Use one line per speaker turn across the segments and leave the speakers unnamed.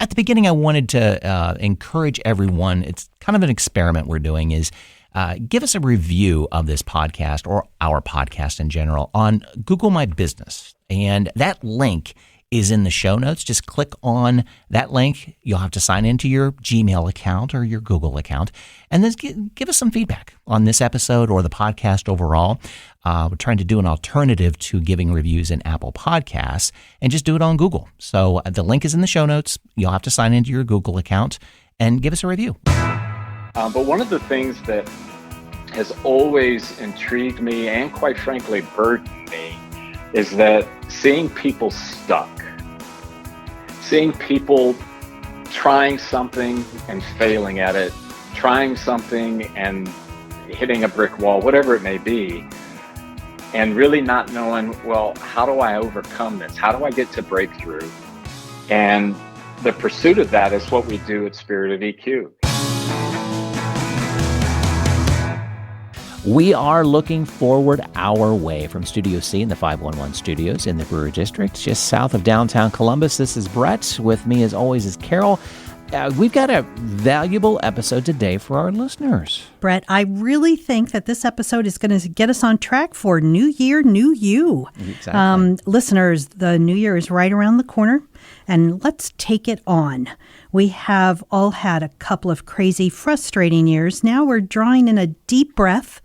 at the beginning, I wanted to encourage everyone. It's kind of an experiment we're doing is give us a review of this podcast or our podcast in general on Google My Business. And that link is in the show notes. Just click on that link. You'll have to sign into your Gmail account or your Google account, and then give us some feedback on this episode or the podcast overall. We're trying to do an alternative to giving reviews in Apple Podcasts and just do it on Google. So the link is in the show notes. You'll have to sign into your Google account and give us a review.
But one of the things that has always intrigued me and quite frankly burdened me is that seeing people stuck, seeing people trying something and failing at it, trying something and hitting a brick wall, whatever it may be, and really not knowing, well, how do I overcome this? How do I get to breakthrough? And the pursuit of that is what we do at Spirit of EQ.
We are looking forward our way from Studio C in the 511 studios in the Brewery District, just south of downtown Columbus. This is Brett. With me, as always, is Carol. We've got a valuable episode today for our listeners.
Brett, I really think that this episode is going to get us on track for New Year, New You.
Exactly.
Listeners, the New Year is right around the corner, and let's take it on. We have all had a couple of crazy, frustrating years. Now we're drawing in a deep breath,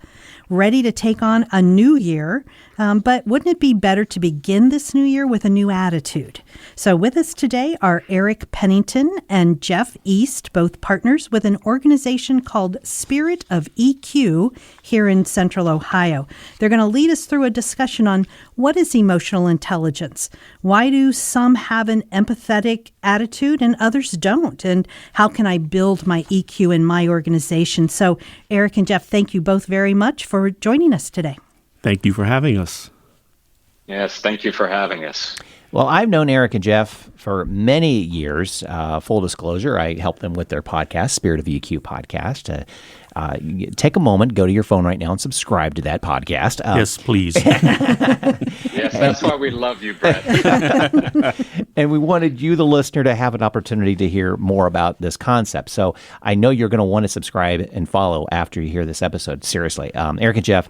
ready to take on a new year. But wouldn't it be better to begin this new year with a new attitude? So with us today are Eric Pennington and Jeff East, both partners with an organization called Spirit of EQ here in Central Ohio. They're going to lead us through a discussion on what is emotional intelligence, why do some have an empathetic attitude and others don't, and how can I build my EQ in my organization? So Eric and Jeff, thank you both very much for joining us today.
Thank you for having us.
Yes, thank you for having us.
Well, I've known Eric and Jeff for many years. Full disclosure, I help them with their podcast, Spirit of EQ podcast. Take a moment, go to your phone right now and subscribe to that podcast.
Yes, please.
Yes, that's why we love you, Brett.
And we wanted you, the listener, to have an opportunity to hear more about this concept. So I know you're going to want to subscribe and follow after you hear this episode. Seriously. Eric and Jeff,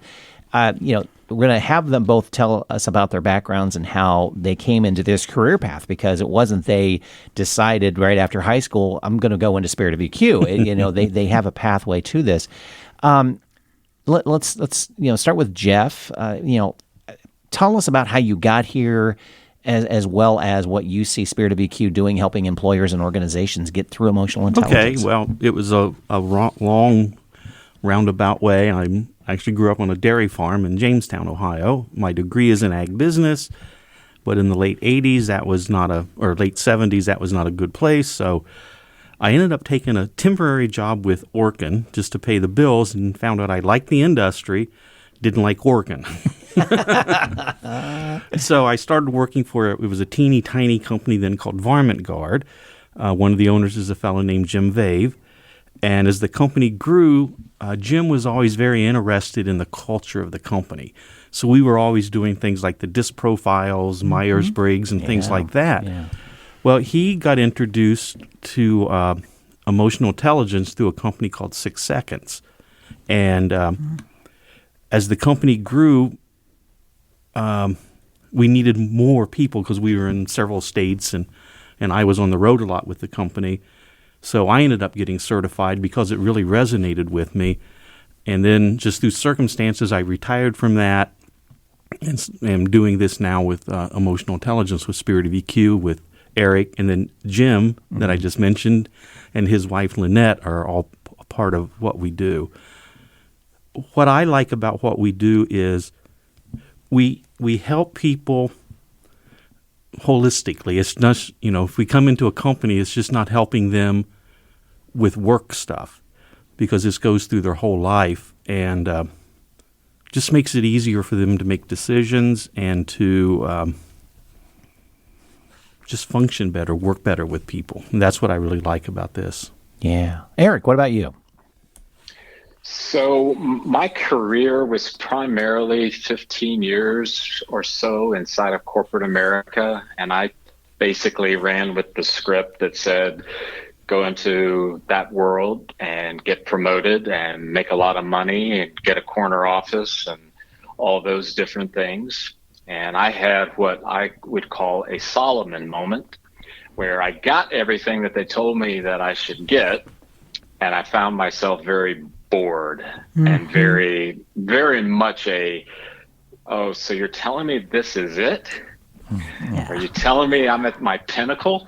we're going to have them both tell us about their backgrounds and how they came into this career path, because it wasn't they decided right after high school, I'm going to go into Spirit of EQ. They have a pathway to this. Let's start with Jeff. Tell us about how you got here, as well as what you see Spirit of EQ doing, helping employers and organizations get through emotional intelligence.
Okay, well, it was a long roundabout way. I actually grew up on a dairy farm in Jamestown, Ohio. My degree is in ag business, but in the late 80s, late 70s, that was not a good place. So I ended up taking a temporary job with Orkin just to pay the bills, and found out I liked the industry, didn't like Orkin. So I started working it was a teeny tiny company then called Varmint Guard. One of the owners is a fellow named Jim Vave. And as the company grew, Jim was always very interested in the culture of the company. So we were always doing things like the DISC profiles, Myers-Briggs, and things like that.
Yeah.
Well, he got introduced to emotional intelligence through a company called 6 Seconds. And as the company grew, we needed more people because we were in several states, and I was on the road a lot with the company. So I ended up getting certified because it really resonated with me. And then just through circumstances, I retired from that and am doing this now with emotional intelligence with Spirit of EQ, with Eric, and then Jim that I just mentioned, and his wife Lynette are all a part of what we do. What I like about what we do is we help people holistically. It's not, if we come into a company, it's just not helping them with work stuff, because this goes through their whole life, and just makes it easier for them to make decisions and to just function better, work better with people. And that's what I really like about this.
Yeah. Eric, what about you?
So my career was primarily 15 years or so inside of corporate America, and I basically ran with the script that said, go into that world and get promoted and make a lot of money and get a corner office and all those different things. And I had what I would call a Solomon moment, where I got everything that they told me that I should get, and I found myself very bored and very, very much oh, so you're telling me this is it? Yeah. Are you telling me I'm at my pinnacle?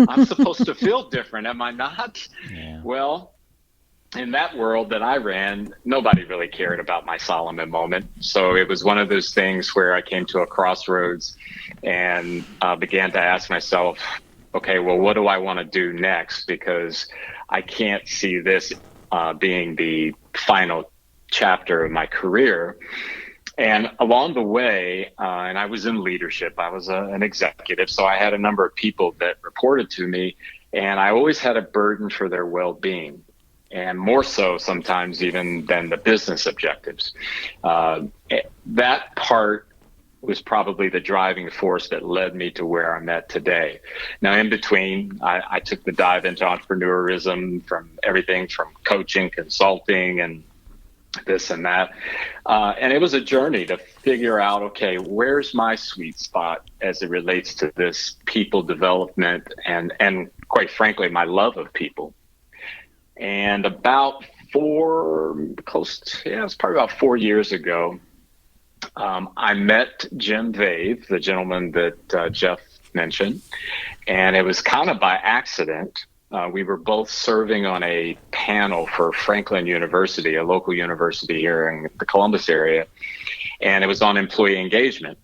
I'm supposed to feel different, am I not? Yeah. Well, in that world that I ran, nobody really cared about my Solomon moment. So it was one of those things where I came to a crossroads and began to ask myself, okay, well, what do I want to do next? Because I can't see this being the final chapter of my career. And along the way, and I was in leadership, I was an executive, so I had a number of people that reported to me, and I always had a burden for their well-being, and more so sometimes even than the business objectives. That part was probably the driving force that led me to where I'm at today. Now, in between, I took the dive into entrepreneurism, from everything from coaching, consulting, and this and that. And it was a journey to figure out, okay, where's my sweet spot as it relates to this people development and quite frankly, my love of people. And about it's probably about 4 years ago, I met Jim Vave, the gentleman that Jeff mentioned, and it was kind of by accident. We were both serving on a panel for Franklin University, a local university here in the Columbus area, and it was on employee engagement.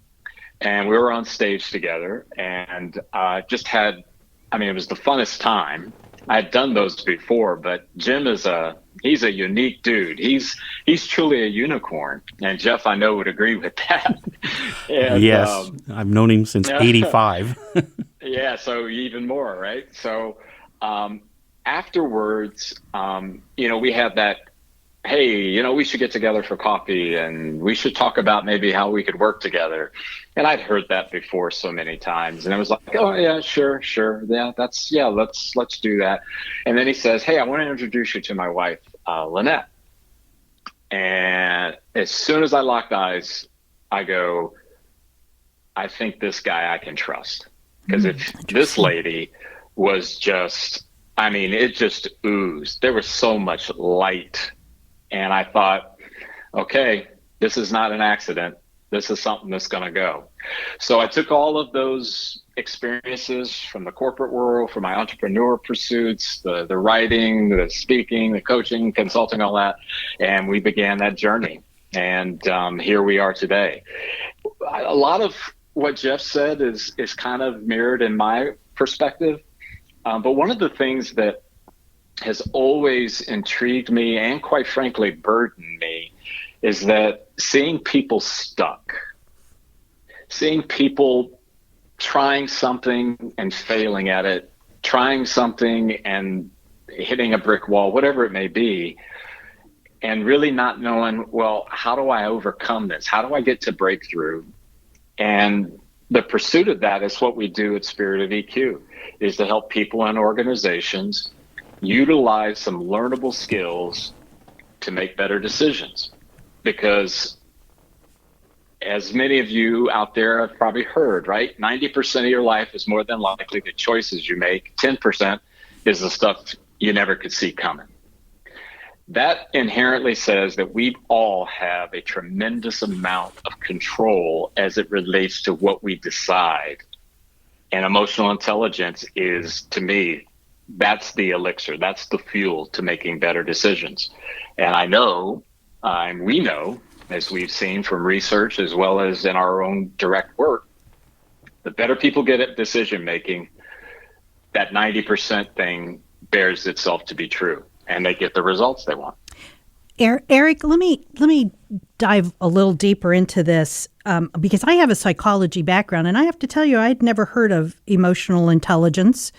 And we were on stage together, and it was the funnest time. I had done those before, but Jim he's a unique dude. He's truly a unicorn, and Jeff, I know, would agree with that. And,
yes, I've known him since '85.
Yeah, so even more, right? So afterwards, we had that, hey, we should get together for coffee and we should talk about maybe how we could work together. And I'd heard that before so many times. And I was like, oh yeah, sure. Yeah, let's do that. And then he says, hey, I want to introduce you to my wife, Lynette. And as soon as I locked eyes, I go, I think this guy I can trust. Because if this lady was just, it just oozed. There was so much light. And I thought, okay, this is not an accident. This is something that's going to go. So I took all of those experiences from the corporate world, from my entrepreneur pursuits, the writing, the speaking, the coaching, consulting, all that, and we began that journey. And here we are today. A lot of what Jeff said is kind of mirrored in my perspective. But one of the things that has always intrigued me and quite frankly burdened me is that seeing people stuck, seeing people trying something and failing at it, trying something and hitting a brick wall, whatever it may be, and really not knowing, well, how do I overcome this? How do I get to breakthrough? And the pursuit of that is what we do at Spirit of EQ, is to help people and organizations utilize some learnable skills to make better decisions. Because as many of you out there have probably heard, right? 90% of your life is more than likely the choices you make. 10% is the stuff you never could see coming. That inherently says that we all have a tremendous amount of control as it relates to what we decide. And emotional intelligence is, to me, that's the elixir. That's the fuel to making better decisions. And I know, and we know, as we've seen from research as well as in our own direct work, the better people get at decision making, that 90% thing bears itself to be true, and they get the results they want.
Eric, let me dive a little deeper into this because I have a psychology background, and I have to tell you, I'd never heard of emotional intelligence.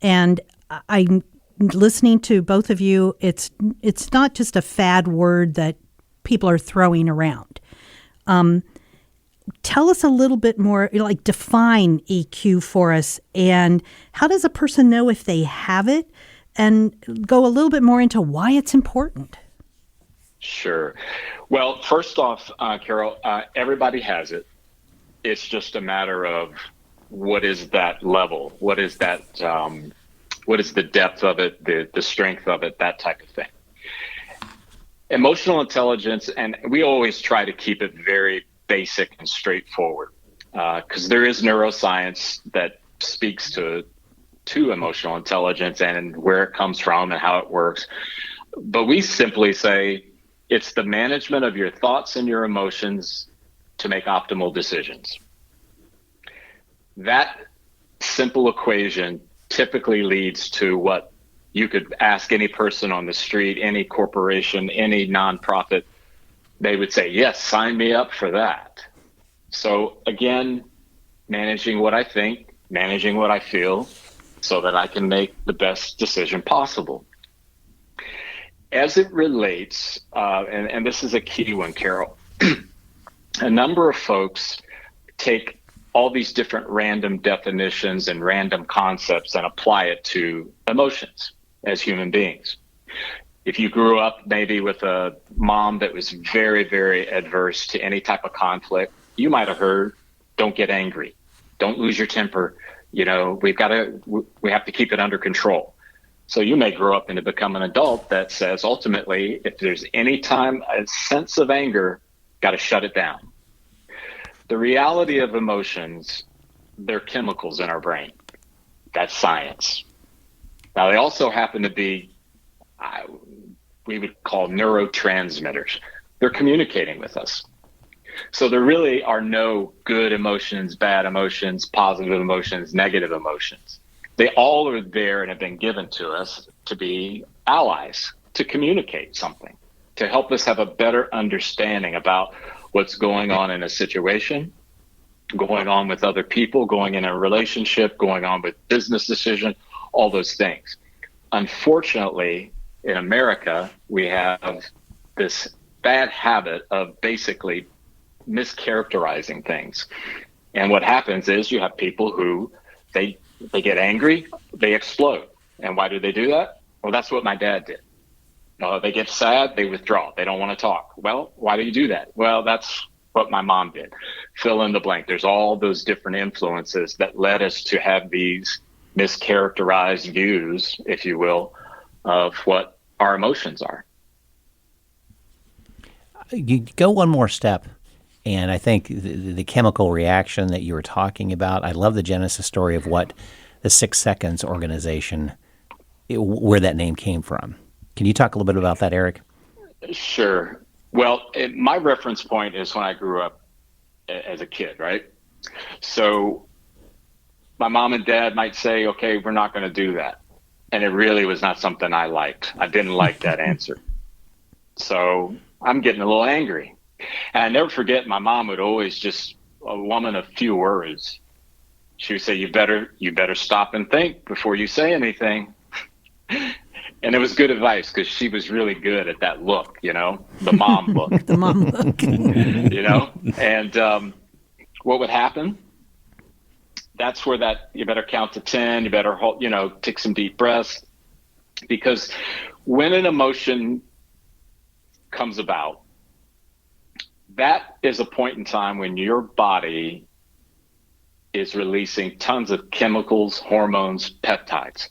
And I'm listening to both of you. It's not just a fad word that people are throwing around. tell us a little bit more, like define EQ for us, and how does a person know if they have it, and go a little bit more into why it's important.
Sure. Well, first off, Carol, everybody has it. It's just a matter of what is that level? What is that? What is the depth of it, the strength of it, that type of thing. Emotional intelligence, and we always try to keep it very basic and straightforward, because there is neuroscience that speaks to emotional intelligence and where it comes from and how it works. But we simply say it's the management of your thoughts and your emotions to make optimal decisions. That simple equation typically leads to what you could ask any person on the street, any corporation, any nonprofit. They would say, yes, sign me up for that. So again, managing what I think, managing what I feel, so that I can make the best decision possible. As it relates, and this is a key one, Carol, a number of folks take all these different random definitions and random concepts and apply it to emotions as human beings. If you grew up maybe with a mom that was very, very adverse to any type of conflict, you might have heard, don't get angry, don't lose your temper. You know, we have to keep it under control. So you may grow up and become an adult that says, ultimately, if there's any time a sense of anger, got to shut it down. The reality of emotions, they're chemicals in our brain. That's science. Now, they also happen to be, we would call neurotransmitters. They're communicating with us. So there really are no good emotions, bad emotions, positive emotions, negative emotions. They all are there and have been given to us to be allies, to communicate something, to help us have a better understanding about what's going on in a situation, going on with other people, going in a relationship, going on with business decision, all those things. Unfortunately, in America, we have this bad habit of basically mischaracterizing things. And what happens is you have people who they get angry, they explode. And why do they do that? Well, that's what my dad did. They get sad, they withdraw. They don't want to talk. Well, why do you do that? Well, that's what my mom did. Fill in the blank. There's all those different influences that led us to have these mischaracterized views, if you will, of what our emotions are.
You go one more step, and I think the chemical reaction that you were talking about, I love the genesis story of what the 6 Seconds organization, where that name came from. Can you talk a little bit about that, Eric?
Sure. Well, my reference point is when I grew up as a kid, right? So my mom and dad might say, okay, we're not going to do that. And it really was not something I liked. I didn't like that answer. So I'm getting a little angry. And I never forget, my mom would always just, a woman of few words. She would say, you better stop and think before you say anything. And it was good advice because she was really good at that look, the mom look.
The mom look.
And what would happen? That's where you better count to 10, you better hold, take some deep breaths. Because when an emotion comes about, that is a point in time when your body is releasing tons of chemicals, hormones, peptides.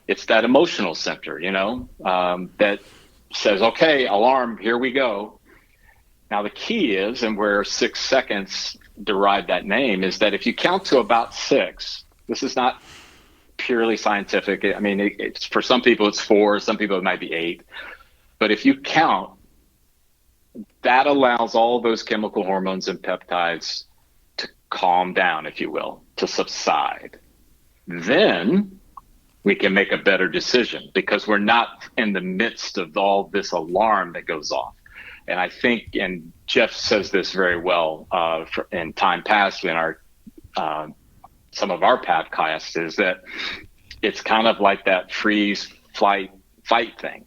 It's that emotional center, that says, okay, alarm, here we go. Now, the key is, and where 6 Seconds derived that name, is that if you count to about 6, this is not purely scientific. I mean, it's for some people it's 4, some people it might be 8. But if you count, that allows all those chemical hormones and peptides to calm down, if you will, to subside. Then we can make a better decision because we're not in the midst of all this alarm that goes off. And I think, and Jeff says this very well in time past in our some of our podcasts, is that it's kind of like that freeze, flight, fight thing,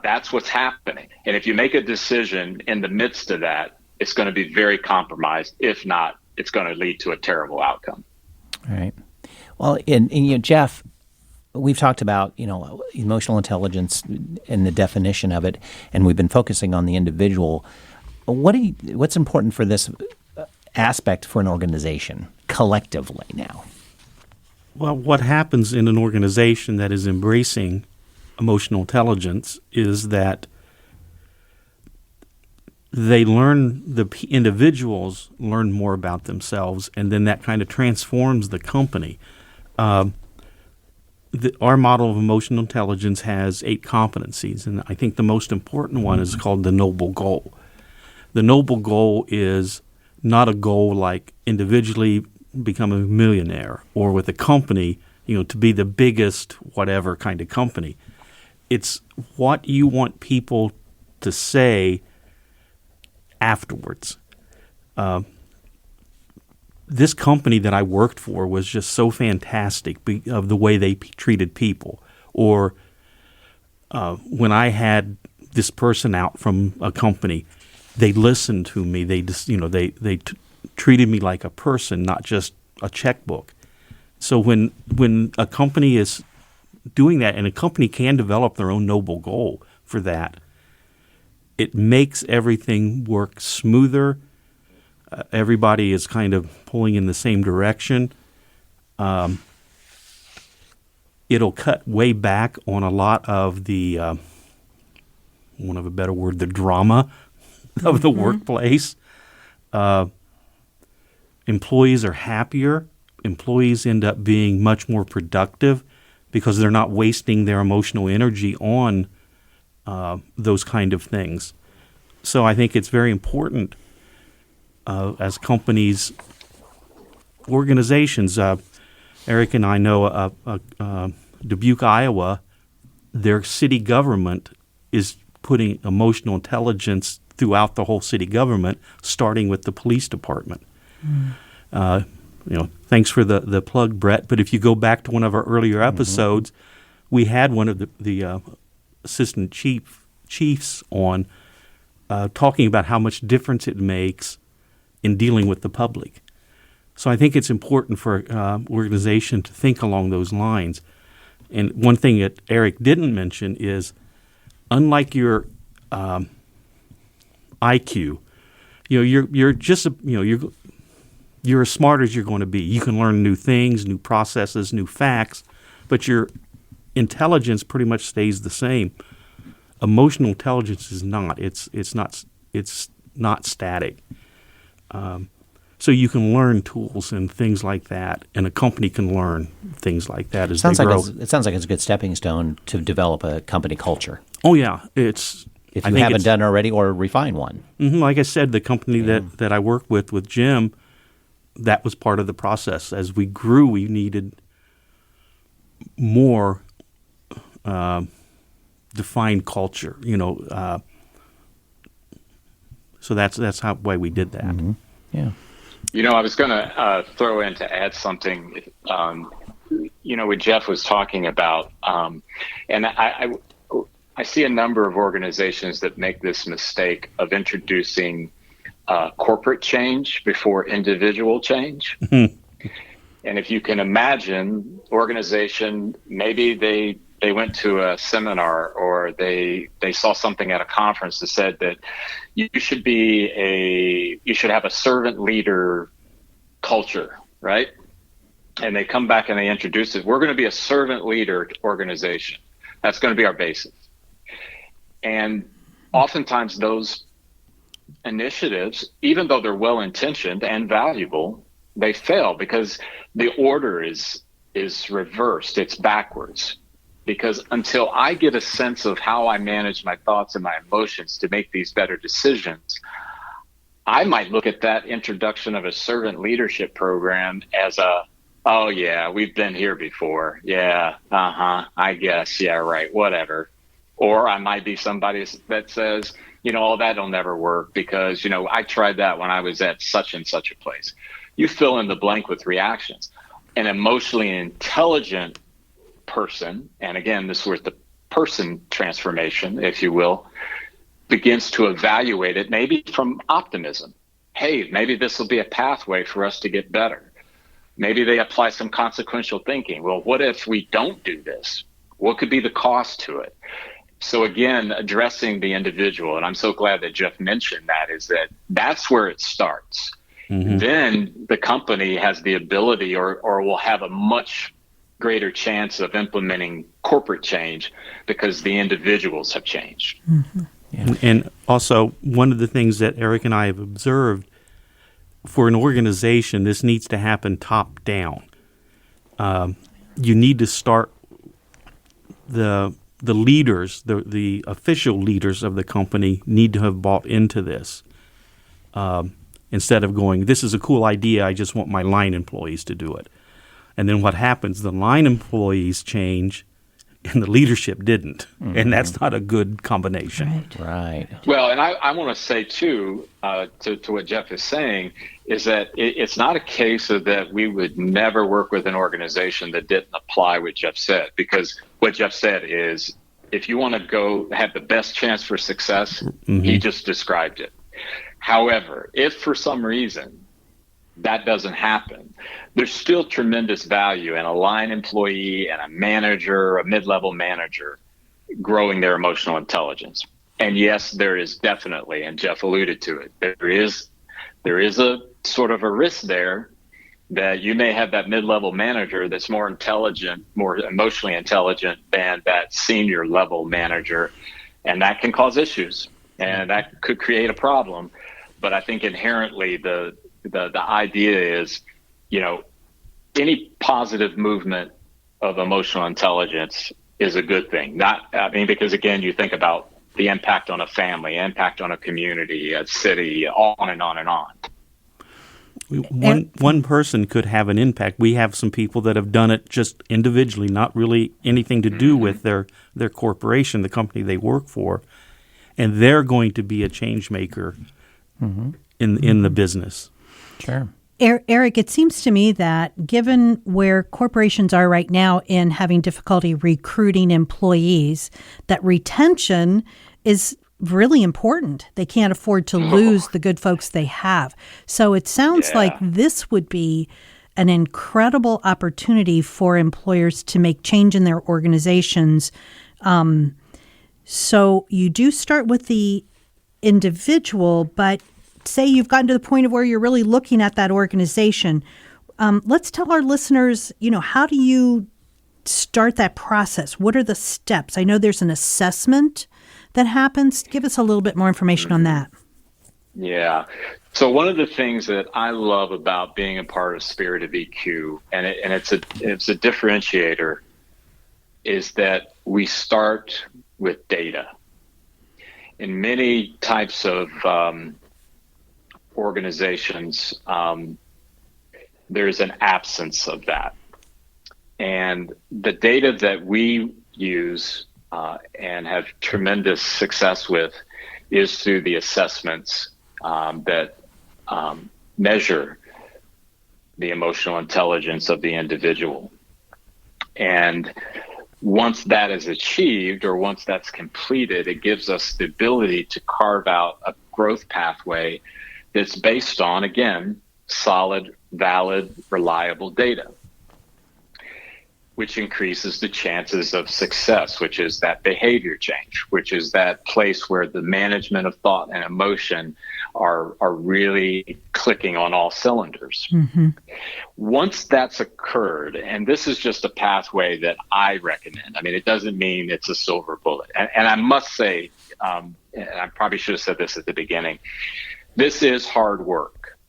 That's what's happening. And if you make a decision in the midst of that, it's going to be very compromised. If not, it's going to lead to a terrible outcome.
All right. Well, and Jeff, we've talked about, emotional intelligence and the definition of it, and we've been focusing on the individual. What's important for this aspect for an organization collectively now?
Well, what happens in an organization that is embracing emotional intelligence is that the individuals learn more about themselves, and then that kind of transforms the company. Our model of emotional intelligence has 8 competencies, and I think the most important one is called the noble goal. The noble goal is not a goal like individually become a millionaire or with a company, to be the biggest whatever kind of company. It's what you want people to say afterwards. This company that I worked for was just so fantastic of the way they treated people. Or when I had this person out from a company, they listened to me. They just, they treated me like a person, not just a checkbook. So when a company is doing that, and a company can develop their own noble goal for that, it makes everything work smoother. Everybody is kind of pulling in the same direction. It'll cut way back on a lot of the, one of a better word, the drama of the workplace. Employees are happier. Employees end up being much more productive because they're not wasting their emotional energy on those kind of things. So I think it's very important as companies, organizations. Eric and I know Dubuque, Iowa, their city government is putting emotional intelligence throughout the whole city government, starting with the police department. Thanks for the plug, Brett. But if you go back to one of our earlier episodes, we had one of the assistant chiefs on talking about how much difference it makes in dealing with the public. So I think it's important for organization to think along those lines. And one thing that Eric didn't mention is, unlike your IQ, you're just you're as smart as you're going to be. You can learn new things, new processes, new facts, but your intelligence pretty much stays the same. Emotional intelligence is not. It's not static. So you can learn tools and things like that, and a company can learn things like that as they grow.
It sounds like it's a good stepping stone to develop a company culture.
Oh yeah,
if you haven't done already, or refine one.
Like I said, the company that I worked with Jim, that was part of the process. As we grew, we needed more defined culture. So that's why we did that.
Mm-hmm. Yeah.
I was going to throw in to add something. What Jeff was talking about, and I see a number of organizations that make this mistake of introducing corporate change before individual change. And if you can imagine, organization, maybe they went to a seminar or they saw something at a conference that said that you should have a servant leader culture, right? And they come back and they introduce it. We're going to be a servant leader organization. That's going to be our basis. And oftentimes those initiatives, even though they're well-intentioned and valuable, they fail because the order is reversed. It's backwards. Because until I get a sense of how I manage my thoughts and my emotions to make these better decisions, I might look at that introduction of a servant leadership program as oh yeah, we've been here before. Yeah, I guess, yeah, right, whatever. Or I might be somebody that says, that'll never work because, I tried that when I was at such and such a place. You fill in the blank with reactions. An emotionally intelligent person, and again, this was the person transformation, if you will, begins to evaluate it, maybe from optimism. Hey, maybe this will be a pathway for us to get better. Maybe they apply some consequential thinking. Well, what if we don't do this? What could be the cost to it? So again, addressing the individual, and I'm so glad that Jeff mentioned that, is that that's where it starts. Mm-hmm. Then the company has the ability or will have a much greater chance of implementing corporate change because the individuals have changed.
Mm-hmm.
Yeah. And also, one of the things that Eric and I have observed, for an organization, this needs to happen top down. You need to start the leaders, the official leaders of the company need to have bought into this. Instead of going, this is a cool idea, I just want my line employees to do it. And then what happens, the line employees change and the leadership didn't. Mm-hmm. And that's not a good combination.
Right.
Well, and I want to say, too, to what Jeff is saying, is that it's not a case of that we would never work with an organization that didn't apply what Jeff said. Because what Jeff said is, if you want to go have the best chance for success, mm-hmm. he just described it. However, if for some reason that doesn't happen, there's still tremendous value in a line employee and a manager, a mid-level manager, growing their emotional intelligence. And yes, there is definitely, and Jeff alluded to it, there is a sort of a risk there that you may have that mid-level manager that's more intelligent, more emotionally intelligent than that senior level manager. And that can cause issues and that could create a problem. But I think inherently the idea is, any positive movement of emotional intelligence is a good thing. Because again, you think about the impact on a family, impact on a community, a city, on and on and on.
One person could have an impact. We have some people that have done it just individually, not really anything to do mm-hmm. with their corporation, the company they work for, and they're going to be a change maker mm-hmm. in the business.
Sure.
Eric, it seems to me that given where corporations are right now in having difficulty recruiting employees, that retention is really important. They can't afford to lose the good folks they have. So it sounds like this would be an incredible opportunity for employers to make change in their organizations. So you do start with the individual, but say you've gotten to the point of where you're really looking at that organization. Let's tell our listeners, how do you start that process? What are the steps? I know there's an assessment that happens. Give us a little bit more information on that.
Yeah. So one of the things that I love about being a part of Spirit of EQ, and it's a differentiator, is that we start with data. In many types of organizations, there's an absence of that. And the data that we use and have tremendous success with is through the assessments that measure the emotional intelligence of the individual. And once that is achieved, or once that's completed, it gives us the ability to carve out a growth pathway that's based on, again, solid, valid, reliable data, which increases the chances of success, which is that behavior change, which is that place where the management of thought and emotion are really clicking on all cylinders. Mm-hmm. Once that's occurred, and this is just a pathway that I recommend. I mean, it doesn't mean it's a silver bullet. And I must say, and I probably should have said this at the beginning, this is hard work.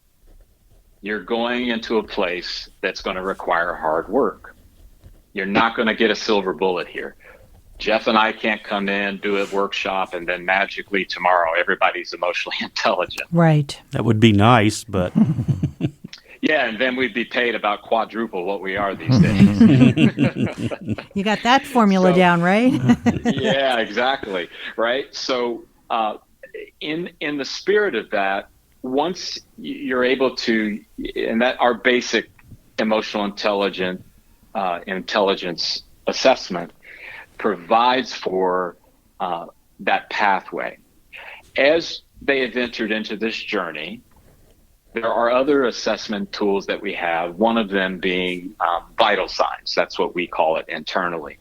You're going into a place that's going to require hard work. You're not going to get a silver bullet here. Jeff and I can't come in, do a workshop, and then magically tomorrow everybody's emotionally intelligent.
Right.
That would be nice, but...
Yeah, and then we'd be paid about quadruple what we are these days.
You got that formula down, right?
Yeah, exactly. Right. So in the spirit of that, once you're able to, and that our basic emotional intelligence assessment provides for that pathway. as they have entered into this journey, there are other assessment tools that we have, one of them being vital signs. That's what we call it internally,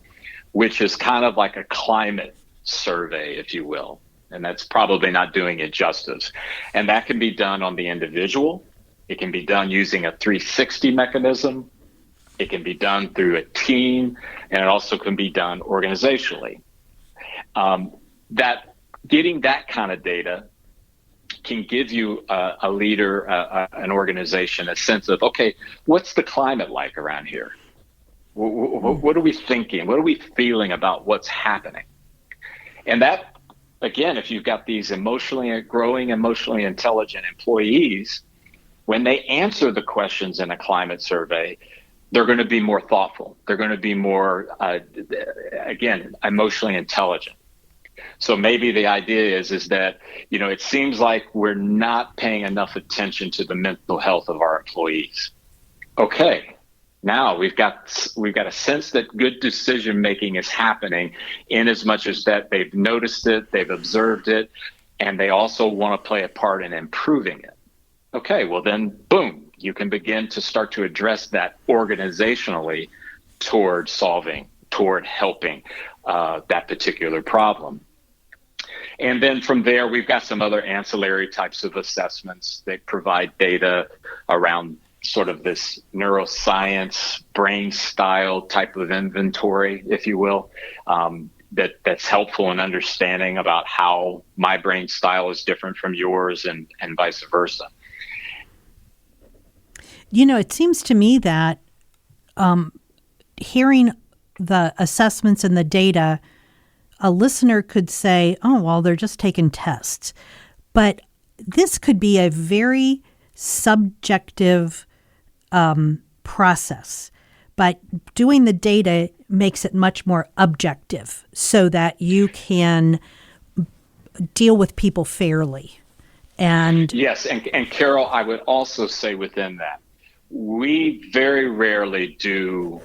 which is kind of like a climate survey, if you will. And that's probably not doing it justice. And that can be done on the individual. It can be done using a 360 mechanism. It can be done through a team, and it also can be done organizationally. That getting that kind of data can give you a leader, an organization, a sense of, okay, what's the climate like around here? What are we thinking? What are we feeling about what's happening? And that, again, if you've got these growing emotionally intelligent employees, when they answer the questions in a climate survey, they're going to be more thoughtful. They're going to be more, again, emotionally intelligent. So maybe the idea is that, it seems like we're not paying enough attention to the mental health of our employees. Okay, now we've got a sense that good decision making is happening, in as much as that they've noticed it, they've observed it, and they also want to play a part in improving it. Okay, well then, boom, you can begin to start to address that organizationally toward helping that particular problem. And then from there, we've got some other ancillary types of assessments that provide data around sort of this neuroscience, brain style type of inventory, if you will, that's helpful in understanding about how my brain style is different from yours and vice versa.
It seems to me that hearing the assessments and the data, a listener could say, oh, well, they're just taking tests. But this could be a very subjective process. But doing the data makes it much more objective so that you can deal with people fairly. And
yes, and Carol, I would also say within that, we very rarely do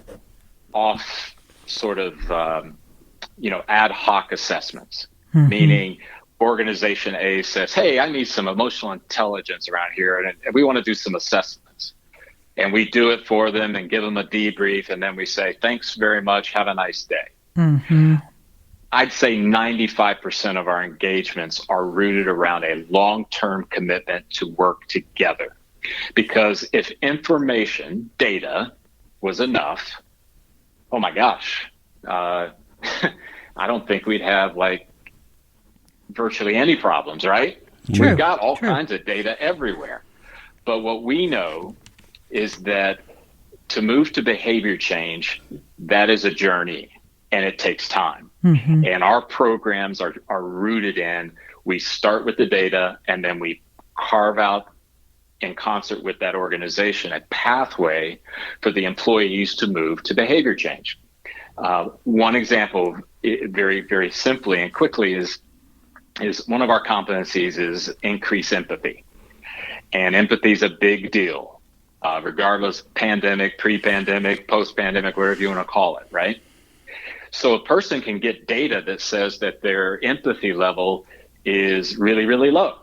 off sort of ad hoc assessments, meaning organization A says, hey, I need some emotional intelligence around here, and we want to do some assessments. And we do it for them and give them a debrief, and then we say, thanks very much, have a nice day.
Mm-hmm.
I'd say 95% of our engagements are rooted around a long-term commitment to work together. Because if information, data, was enough, oh my gosh, I don't think we'd have virtually any problems, right?
True,
We've got all kinds of data everywhere. But what we know is that to move to behavior change, that is a journey and it takes time. Mm-hmm. And our programs are rooted in, we start with the data and then we carve out in concert with that organization a pathway for the employees to move to behavior change. One example, very, very simply and quickly, is one of our competencies is increase empathy. And empathy is a big deal, regardless pandemic, pre-pandemic, post-pandemic, whatever you want to call it, right? So a person can get data that says that their empathy level is really, really low.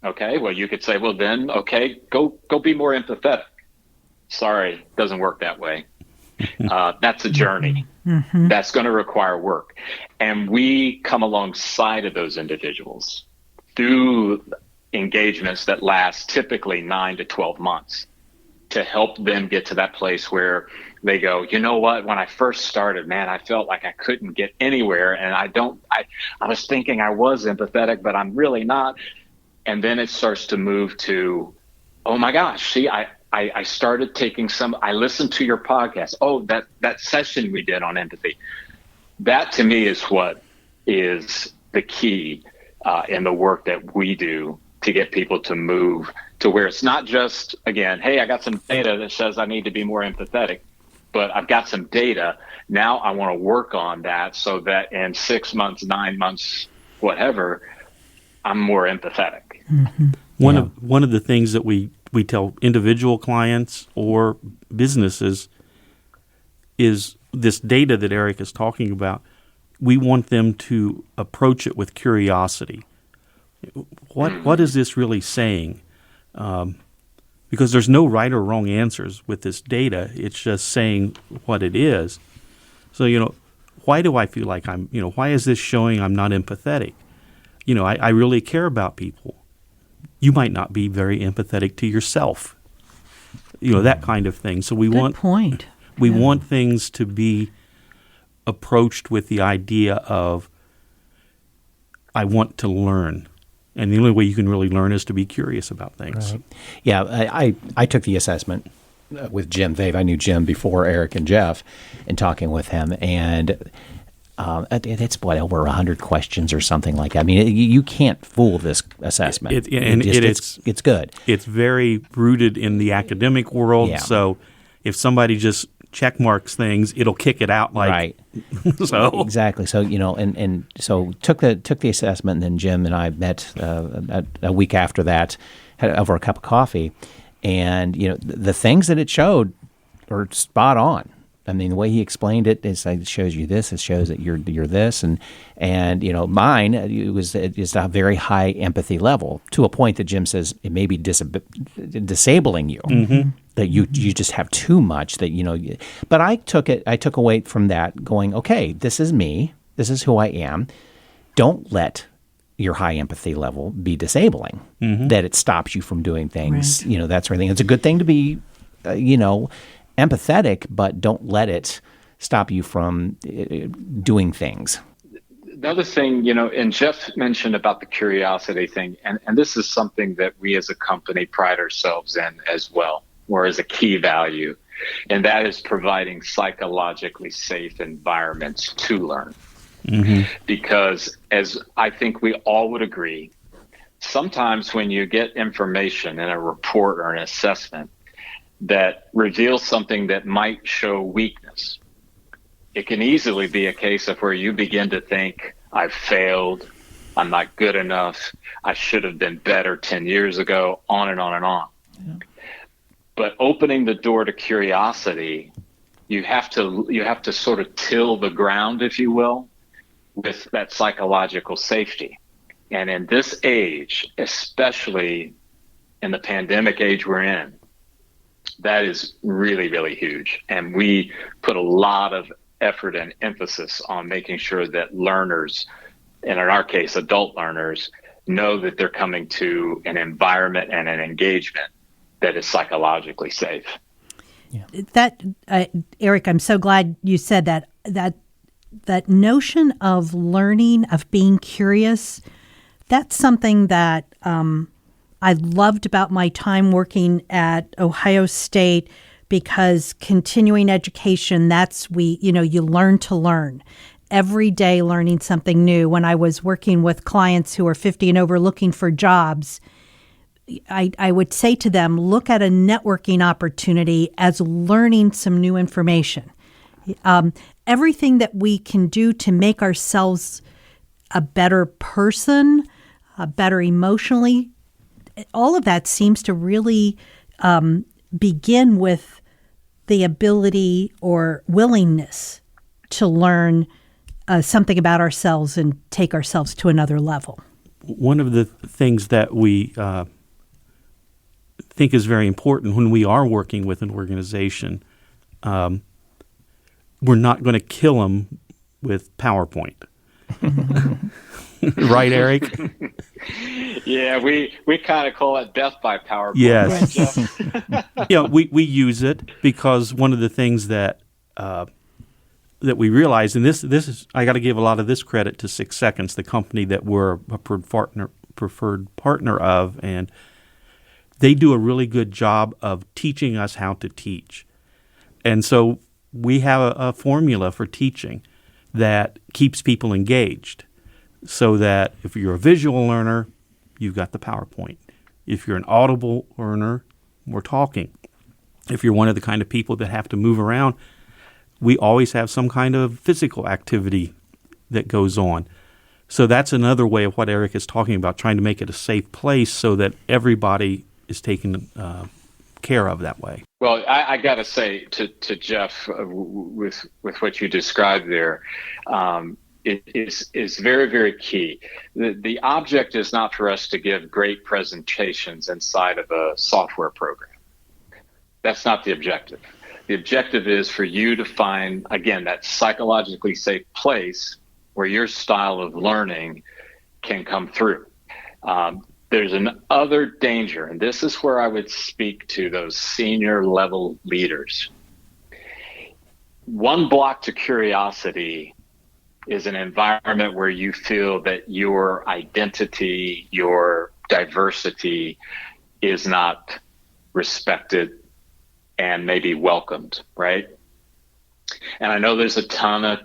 Okay, well, you could say, well, then, okay, go be more empathetic. Sorry, doesn't work that way. That's a journey. Mm-hmm. That's going to require work. And we come alongside of those individuals through engagements that last typically 9 to 12 months to help them get to that place where they go, you know what, when I first started, man, I felt like I couldn't get anywhere. And I was thinking I was empathetic, but I'm really not. And then it starts to move to, oh my gosh, see, I started taking I listened to your podcast. Oh, that session we did on empathy. That to me is what is the key in the work that we do to get people to move to where it's not just, again, hey, I got some data that says I need to be more empathetic, but I've got some data. Now I want to work on that so that in 6 months, 9 months, whatever, I'm more empathetic.
Mm-hmm.
One of the things that we tell individual clients or businesses is this data that Eric is talking about. We want them to approach it with curiosity. What is this really saying? Because there's no right or wrong answers with this data. It's just saying what it is. So, why do I feel like why is this showing I'm not empathetic? I really care about people. You might not be very empathetic to yourself. That kind of thing. So
Good point.
We want things to be approached with the idea of, I want to learn. And the only way you can really learn is to be curious about things.
Right. Yeah, I took the assessment with Jim Vave. I knew Jim before Eric and Jeff, and talking with him, and it's over 100 questions or something like that. I mean, you can't fool this assessment. It's good.
It's very rooted in the academic world. Yeah. So if somebody just check marks things, it'll kick it out like
right.
So
exactly. So and so took the assessment, and then Jim and I met a week after that, had over a cup of coffee, and the things that it showed are spot on. I mean, the way he explained it is, it shows you this, it shows that you're this, and mine is a very high empathy level, to a point that Jim says it may be disabling you, that you just have too much that But I took away from that, going, okay, this is me, this is who I am. Don't let your high empathy level be disabling, that it stops you from doing things,
right.
That sort of thing. It's a good thing to be, empathetic, but don't let it stop you from doing things.
Another thing, and Jeff mentioned about the curiosity thing, and this is something that we as a company pride ourselves in as well, or as a key value, and that is providing psychologically safe environments to learn. Because, as I think we all would agree, sometimes when you get information in a report or an assessment that reveals something that might show weakness, it can easily be a case of where you begin to think, I've failed, I'm not good enough, I should have been better 10 years ago, on and on and on. Yeah. But opening the door to curiosity, you have to sort of till the ground, if you will, with that psychological safety. And in this age, especially in the pandemic age we're in, that is really, really huge. And we put a lot of effort and emphasis on making sure that learners, and in our case, adult learners, know that they're coming to an environment and an engagement that is psychologically safe.
Yeah. That, Eric, I'm so glad you said that. That notion of learning, of being curious, that's something that I loved about my time working at Ohio State, because continuing education, you learn to learn. Every day learning something new. When I was working with clients who are 50 and over looking for jobs, I would say to them, look at a networking opportunity as learning some new information. Everything that we can do to make ourselves a better person, better emotionally, all of that seems to really begin with the ability or willingness to learn something about ourselves and take ourselves to another level.
One of the things that we think is very important when we are working with an organization, we're not going to kill them with PowerPoint. Right, Eric?
Yeah, we kind of call it death by PowerPoint.
Yes. Right, we use it because one of the things that we realize, and this is, I got to give a lot of this credit to 6 Seconds, the company that we're a preferred partner of, and they do a really good job of teaching us how to teach. And so we have a formula for teaching that keeps people engaged, so that if you're a visual learner, you've got the PowerPoint. If you're an audible learner, we're talking. If you're one of the kind of people that have to move around, we always have some kind of physical activity that goes on. So that's another way of what Eric is talking about, trying to make it a safe place so that everybody is taken care of that way.
Well, I got to say to Jeff, with what you described there, is very, very key. The object is not for us to give great presentations inside of a software program. That's not the objective. The objective is for you to find, again, that psychologically safe place where your style of learning can come through. There's another danger, and this is where I would speak to those senior level leaders. One block to curiosity is an environment where you feel that your identity, your diversity is not respected and maybe welcomed, right? And I know there's a ton of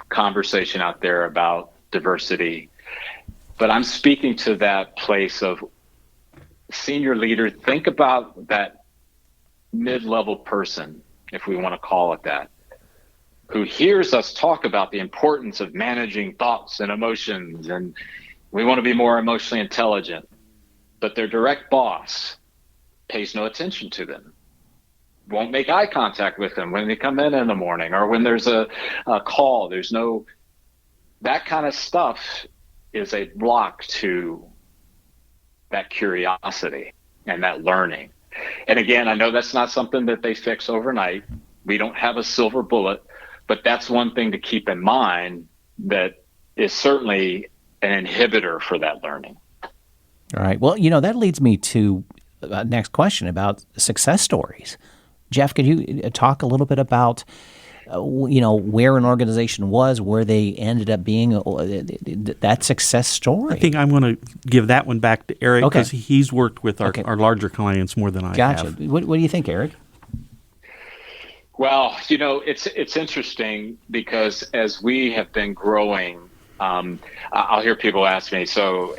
conversation out there about diversity, but I'm speaking to that place of senior leader. Think about that mid-level person, if we want to call it that, who hears us talk about the importance of managing thoughts and emotions, and we want to be more emotionally intelligent, but their direct boss pays no attention to them, won't make eye contact with them when they come in the morning or when there's a call. There's no, that kind of stuff is a block to that curiosity and that learning. And again, I know that's not something that they fix overnight. We don't have a silver bullet, but that's one thing to keep in mind that is certainly an inhibitor for that learning.
All right. Well, that leads me to the next question about success stories. Jeff, could you talk a little bit about, where an organization was, where they ended up being, that success story?
I think I'm going to give that one back to Eric because he's worked with our larger clients more than I have.
Gotcha. What do you think, Eric?
Well, it's interesting because as we have been growing, I'll hear people ask me, so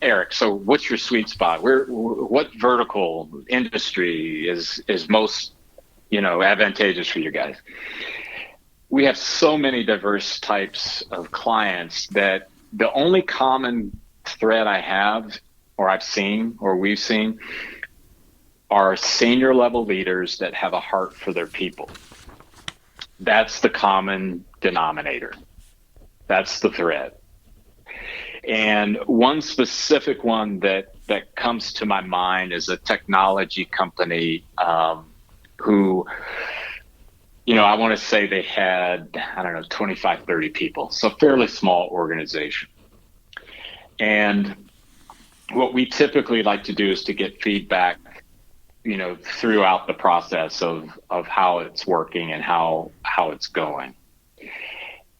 Eric, so what's your sweet spot? What vertical industry is most, advantageous for you guys? We have so many diverse types of clients that the only common thread I have, or I've seen, or we've seen, are senior level leaders that have a heart for their people. That's the common denominator. That's the thread. And one specific one that comes to my mind is a technology company who, I want to say they had, 25, 30 people. So fairly small organization. And what we typically like to do is to get feedback, throughout the process of how it's working and how it's going.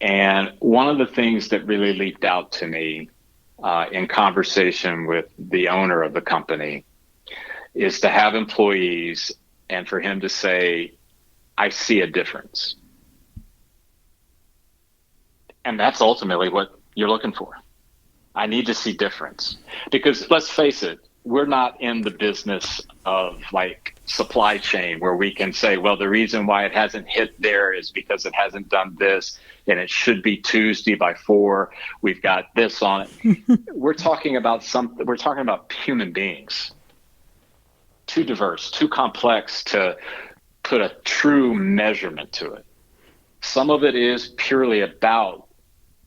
And one of the things that really leaped out to me in conversation with the owner of the company is to have employees and for him to say, I see a difference. And that's ultimately what you're looking for. I need to see difference. Because let's face it, we're not in the business of like supply chain where we can say, well, the reason why it hasn't hit there is because it hasn't done this and it should be Tuesday by 4. We've got this on it. We're talking about human beings. Too diverse, too complex to put a true measurement to it. Some of it is purely about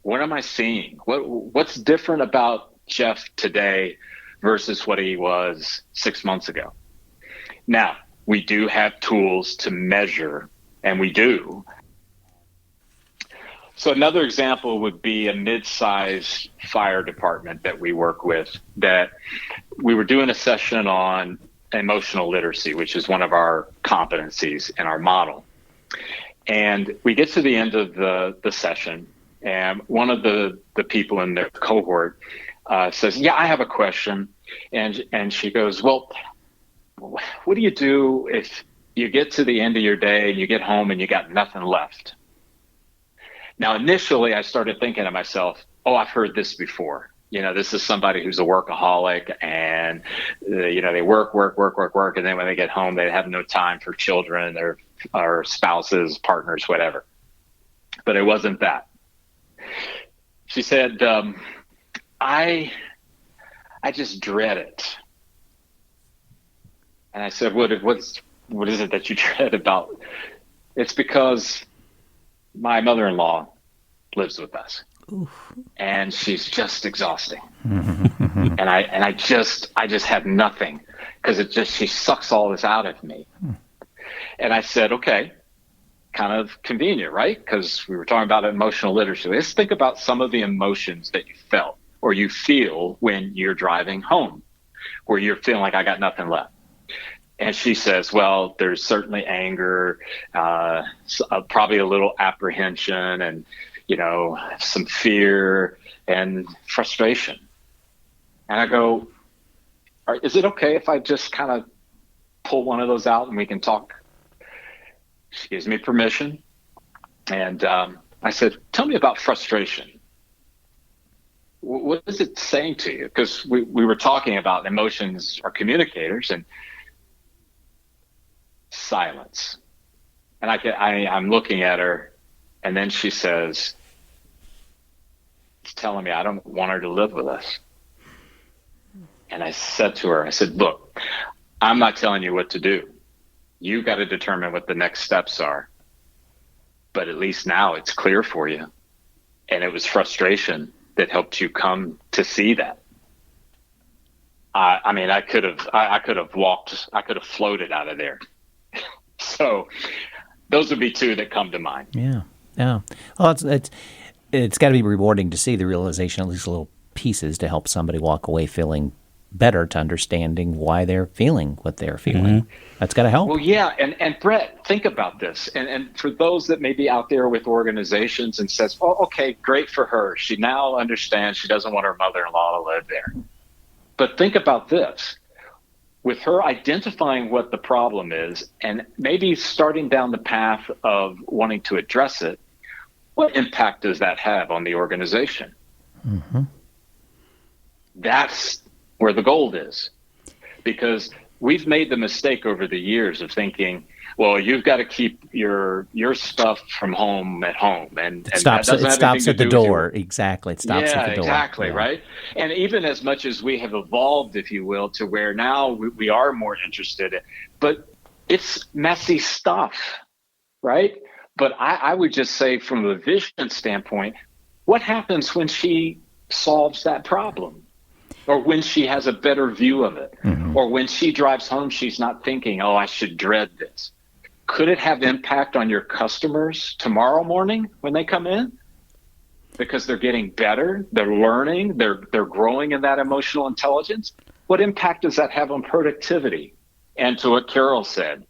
what am I seeing? What's different about Jeff today versus what he was 6 months ago? Now, we do have tools to measure, and we do. So another example would be a mid-sized fire department that we work with, that we were doing a session on emotional literacy, which is one of our competencies in our model. And we get to the end of the session, and one of the people in the cohort says, yeah, I have a question. And she goes, well, what do you do if you get to the end of your day and you get home and you got nothing left? Now, initially, I started thinking to myself, oh, I've heard this before. This is somebody who's a workaholic and, they work. And then when they get home, they have no time for children or spouses, partners, whatever. But it wasn't that. She said, I just dread it. And I said, what is it that you dread about? It's because my mother-in-law lives with us. and she's just exhausting. And I just have nothing, because she sucks all this out of me. And I said, okay, kind of convenient, right? Because we were talking about emotional literacy. Let's think about some of the emotions that you felt or you feel when you're driving home, where you're feeling like I got nothing left. And she says, well, there's certainly anger, probably a little apprehension, and, some fear and frustration. And I go, all right, is it okay if I just kind of pull one of those out and we can talk? She gives me permission. And I said, tell me about frustration. What is it saying to you? Because we were talking about emotions are communicators, and silence. And I'm looking at her, and then she says, it's telling me I don't want her to live with us. And I said to her, I said, look, I'm not telling you what to do. You got to determine what the next steps are. But at least now it's clear for you. And it was frustration that helped you come to see that. I could have floated out of there. So those would be two that come to mind.
Yeah. Well, it's got to be rewarding to see the realization of these little pieces to help somebody walk away feeling better, to understanding why they're feeling what they're feeling. Mm-hmm. That's got to help.
Well, yeah. And Brett, think about this. And for those that may be out there with organizations and says, oh, okay, great for her. She now understands she doesn't want her mother-in-law to live there. But think about this. With her identifying what the problem is and maybe starting down the path of wanting to address it, what impact does that have on the organization? Mm-hmm. That's where the gold is. Because we've made the mistake over the years of thinking, well, you've got to keep your stuff from home at home. And
it stops at the door. Exactly. It stops at the door.
Exactly, yeah. Right? And even as much as we have evolved, if you will, to where now we are more interested in, but it's messy stuff, right? But I would just say from a vision standpoint, what happens when she solves that problem? Or when she has a better view of it? Mm-hmm. Or when she drives home, she's not thinking, oh, I should dread this. Could it have impact on your customers tomorrow morning when they come in? Because they're getting better, they're learning, they're growing in that emotional intelligence. What impact does that have on productivity? And to what Carol said,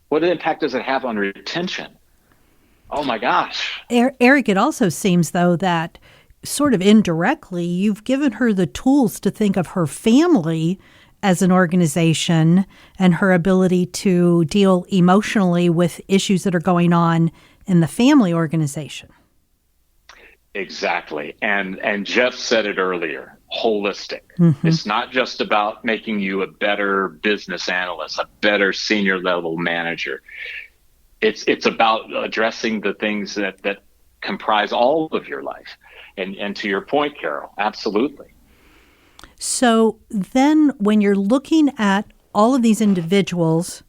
what impact does it have on retention? Oh my gosh.
Eric, it also seems, though, that sort of indirectly, you've given her the tools to think of her family as an organization and her ability to deal emotionally with issues that are going on in the family organization.
Exactly. And Jeff said it earlier, holistic. Mm-hmm. It's not just about making you a better business analyst, a better senior level manager. It's about addressing the things that comprise all of your life. And to your point, Carol, absolutely.
So then when you're looking at all of these individuals,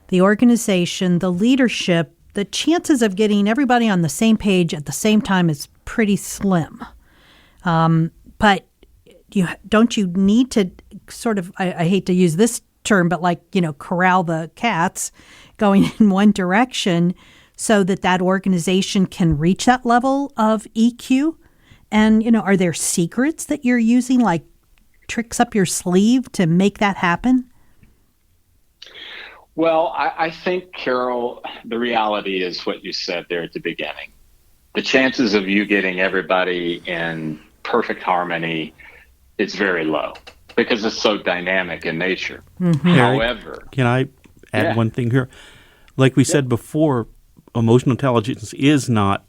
the organization, the leadership, the chances of getting everybody on the same page at the same time is pretty slim. But don't you need to sort of, I hate to use this term, but corral the cats going in one direction so that organization can reach that level of EQ? And, are there secrets that you're using, like tricks up your sleeve to make that happen?
Well, I think, Carol, the reality is what you said there at the beginning. The chances of you getting everybody in perfect harmony is very low because it's so dynamic in nature. Mm-hmm. However,
can I add one thing here? Like we said before, emotional intelligence is not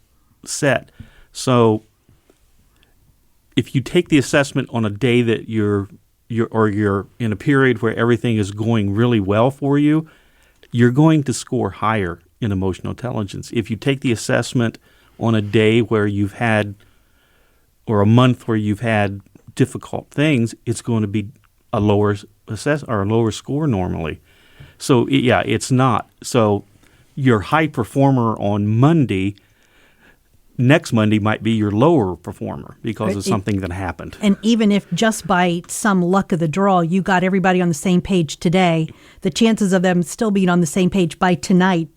set. So if you take the assessment on a day that you're in a period where everything is going really well for you, you're going to score higher in emotional intelligence. If you take the assessment on a day where you've had, or a month where you've had difficult things, it's going to be a lower score normally. So it's not. So your high performer on Monday next Monday might be your lower performer because of something that happened.
And even if just by some luck of the draw, you got everybody on the same page today, the chances of them still being on the same page by tonight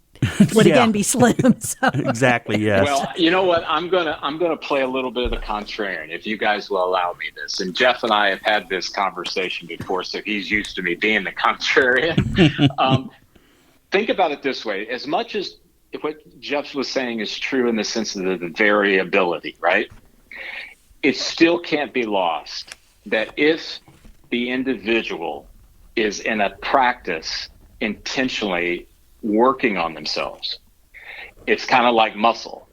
would again be slim. So.
Exactly, yes.
Well, you know what? I'm gonna play a little bit of the contrarian, if you guys will allow me this. And Jeff and I have had this conversation before, so he's used to me being the contrarian. Think about it this way: as much as what Jeff was saying is true in the sense of the variability, right? It still can't be lost that if the individual is in a practice intentionally working on themselves, it's kind of like muscle.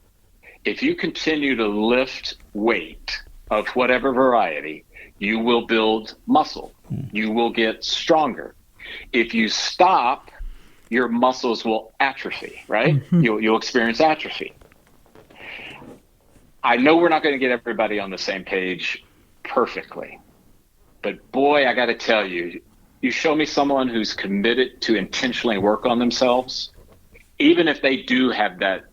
If you continue to lift weight of whatever variety, you will build muscle. You will get stronger. If you stop, your muscles will atrophy, right? Mm-hmm. You'll experience atrophy. I know we're not going to get everybody on the same page perfectly, but boy, I got to tell you, you show me someone who's committed to intentionally work on themselves, even if they do have that,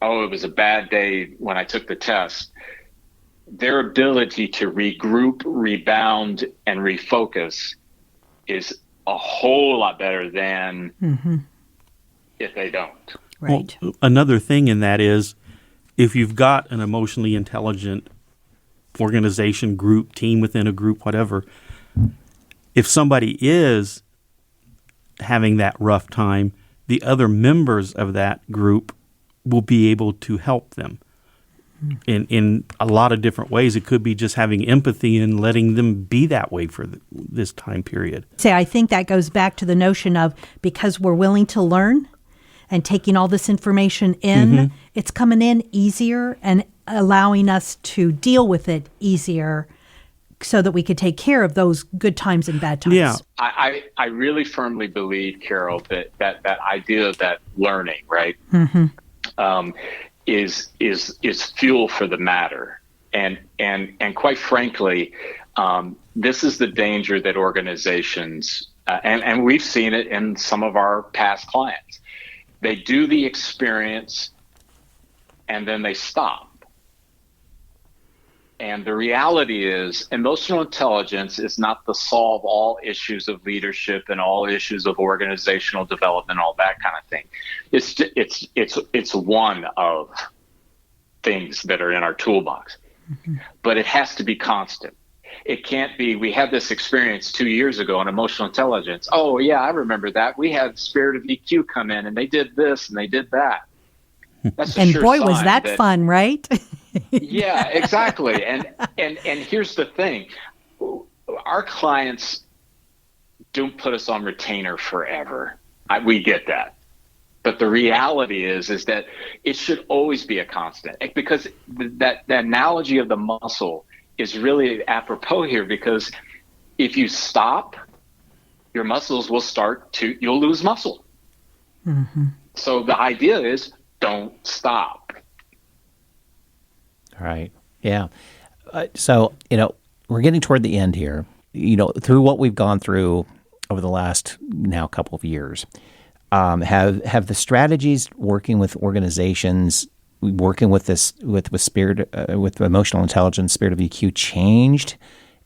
oh, it was a bad day when I took the test, their ability to regroup, rebound, and refocus is a whole lot better than if they don't.
Right.
Well, another thing in that is if you've got an emotionally intelligent organization, group, team within a group, whatever, if somebody is having that rough time, the other members of that group will be able to help them in a lot of different ways. It could be just having empathy and letting them be that way for this time period.
I think that goes back to the notion of because we're willing to learn and taking all this information in, it's coming in easier and allowing us to deal with it easier so that we could take care of those good times and bad times.
Yeah.
I really firmly believe, Carol, that idea of that learning, right, is fuel for the matter. And quite frankly, this is the danger that organizations, and we've seen it in some of our past clients, they do the experience and then they stop. And the reality is emotional intelligence is not to solve all issues of leadership and all issues of organizational development, all that kind of thing. It's one of things that are in our toolbox, but it has to be constant. It can't be, we had this experience 2 years ago on emotional intelligence. Oh yeah, I remember that. We had Spirit of EQ come in and they did this and they did that. That's a
and
sure
boy,
sign
was that fun, right?
Yeah, exactly. And here's the thing. Our clients don't put us on retainer forever. We get that. But the reality is that it should always be a constant, because that analogy of the muscle is really apropos here, because if you stop, your muscles will you'll lose muscle. So the idea is don't stop.
All right. Yeah. So, we're getting toward the end here. Through what we've gone through over the last now couple of years, have the strategies working with organizations, working with this with spirit, with emotional intelligence, Spirit of EQ changed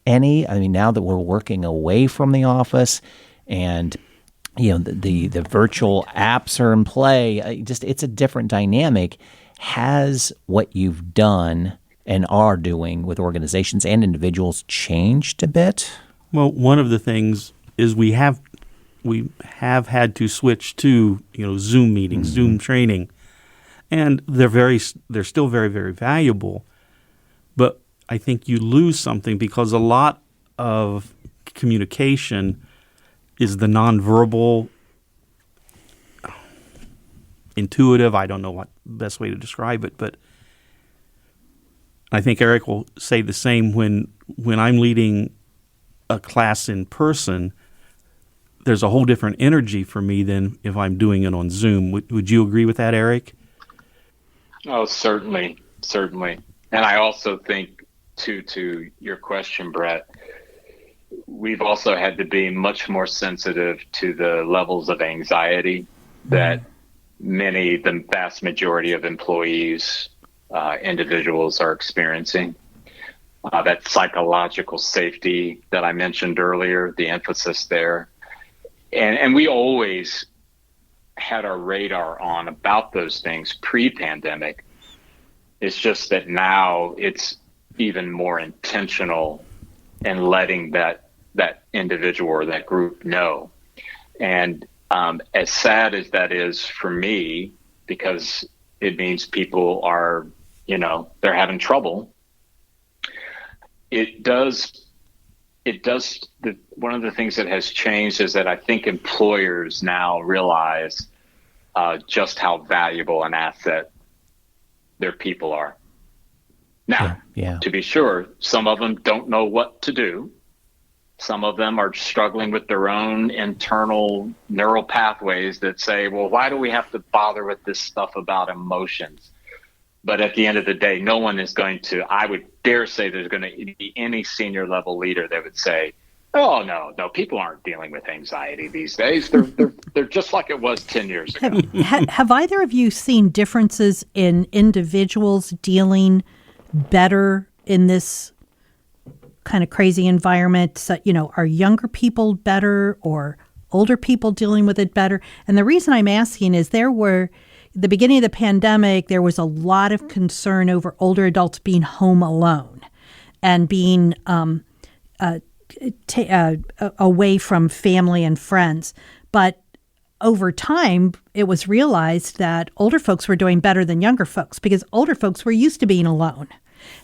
any? I mean, now that we're working away from the office and the virtual apps are in play, it's a different dynamic. Has what you've done and are doing with organizations and individuals changed a bit?
Well, one of the things is we have had to switch to Zoom meetings, Zoom training, and they're still very, very valuable. But I think you lose something because a lot of communication is the nonverbal, intuitive. I don't know what the best way to describe it, but I think Eric will say the same. When I'm leading a class in person, there's a whole different energy for me than if I'm doing it on Zoom. Would you agree with that, Eric?
Oh, certainly. And I also think, to your question, Brett, we've also had to be much more sensitive to the levels of anxiety that the vast majority of employees individuals are experiencing. That psychological safety that I mentioned earlier, the emphasis there. And we always had our radar on about those things pre-pandemic. It's just that now it's even more intentional in letting that individual or that group know. And as sad as that is for me, because it means people are, they're having trouble. One of the things that has changed is that I think employers now realize just how valuable an asset their people are. Now, to be sure, some of them don't know what to do. Some of them are struggling with their own internal neural pathways that say, well, why do we have to bother with this stuff about emotions? But at the end of the day, no one is going to, I would dare say there's going to be any senior level leader that would say, oh, no, people aren't dealing with anxiety these days. They're just like it was 10 years ago.
Have either of you seen differences in individuals dealing better in this kind of crazy environment? So, are younger people better or older people dealing with it better? And the reason I'm asking is the beginning of the pandemic, there was a lot of concern over older adults being home alone and being away from family and friends. But over time, it was realized that older folks were doing better than younger folks because older folks were used to being alone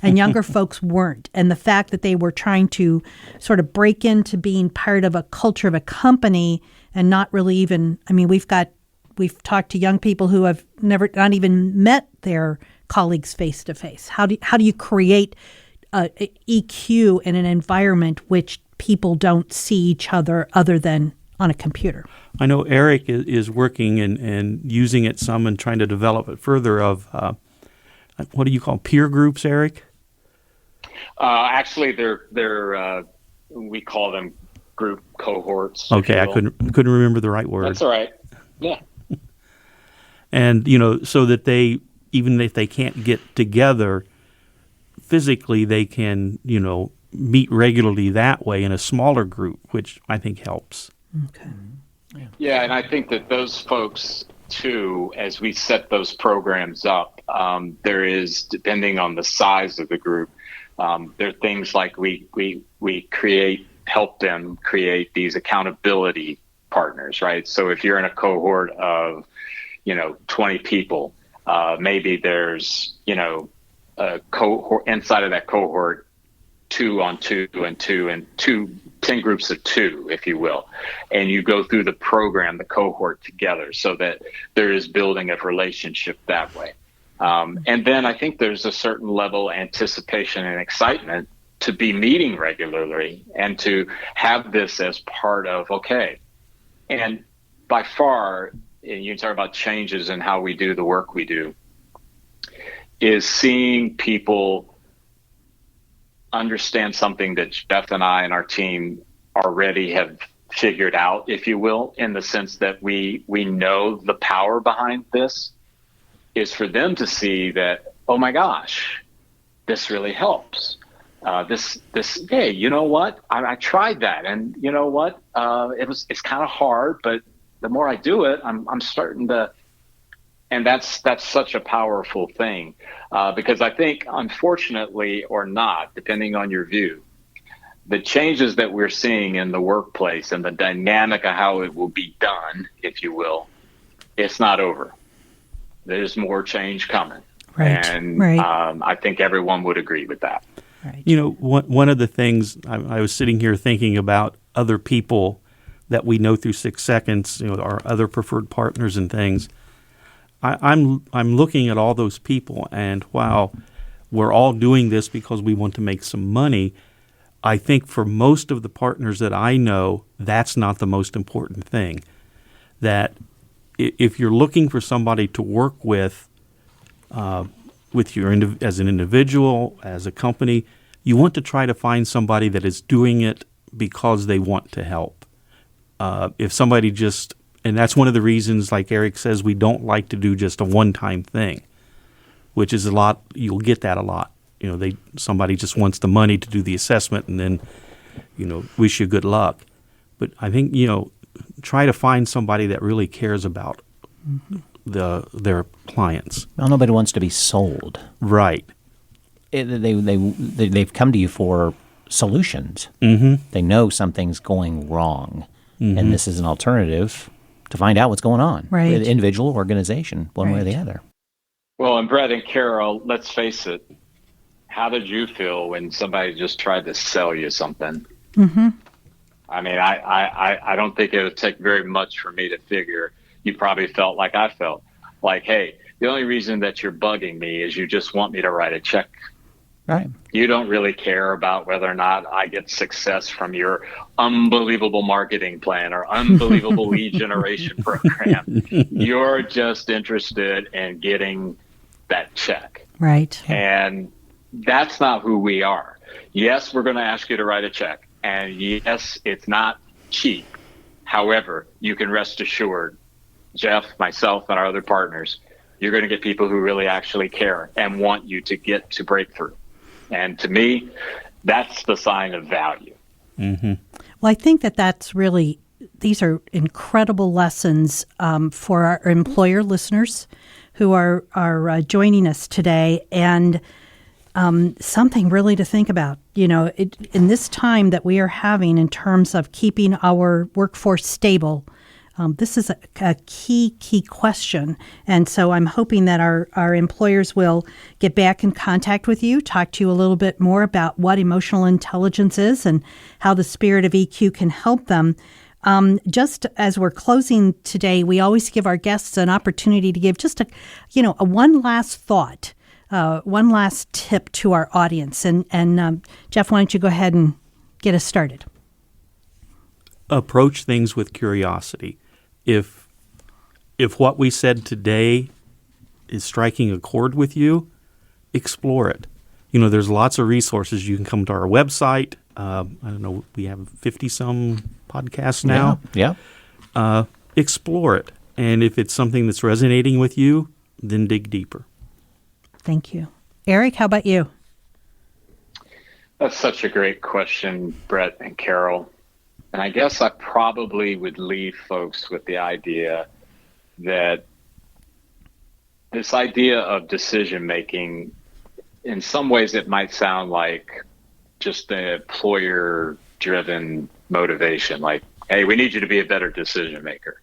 and younger folks weren't. And the fact that they were trying to sort of break into being part of a culture of a company and not really even, we've talked to young people who have not even met their colleagues face to face. How do you create EQ in an environment which people don't see each other than on a computer?
I know Eric is working and using it some and trying to develop it further of what do you call peer groups, Eric?
Actually, they're we call them group cohorts.
Okay, I couldn't remember the right word.
That's all right. Yeah.
And, so that they, even if they can't get together physically, they can, meet regularly that way in a smaller group, which I think helps.
Okay.
Yeah, and I think that those folks, too, as we set those programs up, there is, depending on the size of the group, there are things like we help them create these accountability partners, right? So if you're in a cohort of 20 people, maybe there's, a cohort inside of that cohort, 2 on 2 and 2 and 10 groups of 2, if you will. And you go through the program, the cohort together so that there is building of relationship that way. And then I think there's a certain level of anticipation and excitement to be meeting regularly and to have this as part of, okay. And by far, and you talk about changes in how we do the work we do, is seeing people understand something that Jeff and I and our team already have figured out, if you will, in the sense that we know the power behind this, is for them to see that, oh my gosh, this really helps. Hey, you know what? I tried that, and you know what? It's kind of hard, but the more I do it, I'm starting to, and that's such a powerful thing, because I think, unfortunately or not, depending on your view, the changes that we're seeing in the workplace and the dynamic of how it will be done, if you will, it's not over. There's more change coming.
Right.
And I think everyone would agree with that.
Right.
One of the things I was sitting here thinking about other people that we know through 6 Seconds, our other preferred partners and things. I'm looking at all those people, and while we're all doing this because we want to make some money, I think for most of the partners that I know, that's not the most important thing. If you're looking for somebody to work with your as an individual, as a company, you want to try to find somebody that is doing it because they want to help. If somebody and that's one of the reasons, like Eric says, we don't like to do just a one-time thing. which is a lot. You'll get that a lot. Somebody just wants the money to do the assessment and then, wish you good luck. But I think, try to find somebody that really cares about their clients.
Well, nobody wants to be sold.
Right.
They've come to you for solutions. Mm-hmm. They know something's going wrong, and this is an alternative to find out what's going on.
Right.
Individual, organization, one way or the other.
Well, and Brett and Carol, let's face it. How did you feel when somebody just tried to sell you something?
Mm-hmm.
I mean, I don't think it would take very much for me to figure you probably felt like I felt. Like, hey, the only reason that you're bugging me is you just want me to write a check.
Right.
You don't really care about whether or not I get success from your unbelievable marketing plan or unbelievable lead generation program. You're just interested in getting that check.
Right.
And that's not who we are. Yes, we're going to ask you to write a check. And yes, it's not cheap. However, you can rest assured, Jeff, myself, and our other partners, you're going to get people who really actually care and want you to get to breakthrough. And to me, that's the sign of value.
Mm-hmm. Well, I think that's really, these are incredible lessons for our employer listeners who are joining us today, and something really to think about. In this time that we are having in terms of keeping our workforce stable, this is a key question. And so I'm hoping that our employers will get back in contact with you, talk to you a little bit more about what emotional intelligence is and how the spirit of EQ can help them. Just as we're closing today, we always give our guests an opportunity to give just a one last thought, one last tip to our audience. And Jeff, why don't you go ahead and get us started?
Approach things with curiosity. If what we said today is striking a chord with you, explore it. There's lots of resources. You can come to our website. I don't know, we have 50-some podcasts now.
Yeah.
Explore it. And if it's something that's resonating with you, then dig deeper.
Thank you. Eric, how about you?
That's such a great question, Brett and Carol. And I guess I probably would leave folks with the idea that this idea of decision making, in some ways it might sound like just the employer driven motivation, like, hey, we need you to be a better decision maker.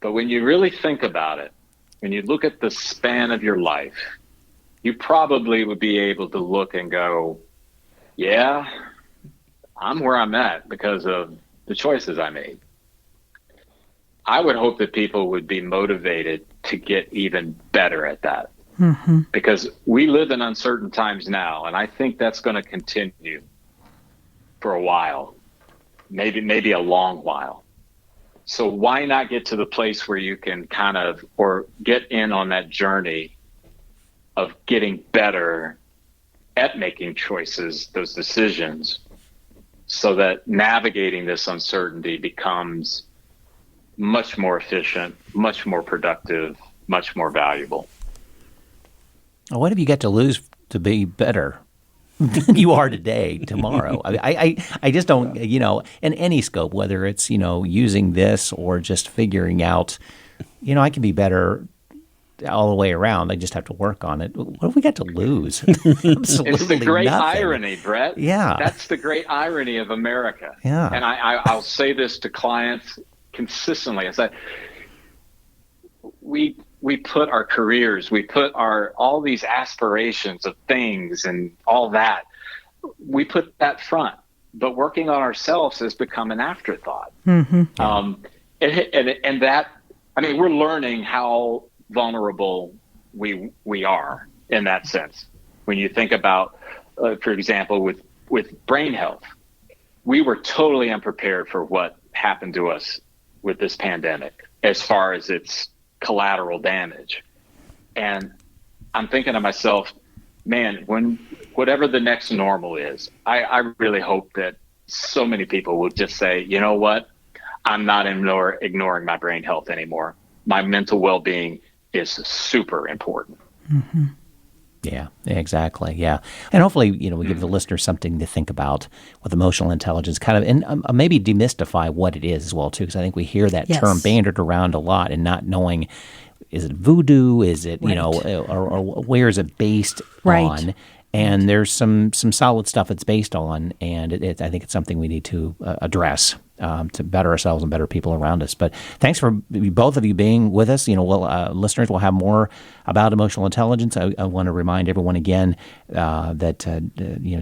But when you really think about it, when you look at the span of your life, you probably would be able to look and go, yeah, I'm where I'm at because of the choices I made. I would hope that people would be motivated to get even better at that. Mm-hmm. Because we live in uncertain times now, and I think that's going to continue for a while, maybe a long while. So why not get to the place where you can or get in on that journey of getting better at making choices, those decisions, so that navigating this uncertainty becomes much more efficient, much more productive, much more valuable.
What have you got to lose to be better than you are today, tomorrow? I just don't, in any scope, whether it's, using this or just figuring out, I can be better all the way around. I just have to work on it. What have we got to lose? Absolutely
It's the great
nothing.
irony, Brett.
Yeah.
That's the great irony of America.
Yeah.
And I'll say this to clients consistently. I say, we put our careers, we put all these aspirations of things and all that, we put that front. But working on ourselves has become an afterthought. Mm-hmm. And that, we're learning how vulnerable we are in that sense. When you think about, for example, with brain health, we were totally unprepared for what happened to us with this pandemic as far as its collateral damage. And I'm thinking to myself, man, whatever the next normal is, I really hope that so many people will just say, you know what, I'm not ignoring my brain health anymore. My mental well-being is super important.
Yeah, exactly. Yeah. And hopefully, we give the listeners something to think about with emotional intelligence, kind of, and maybe demystify what it is as well, too, because I think we hear that term bandied around a lot and not knowing, is it voodoo? Is it, or where is it based on? And there's some solid stuff it's based on, and I think it's something we need to address to better ourselves and better people around us. But thanks for both of you being with us. Listeners will have more about emotional intelligence. I want to remind everyone again that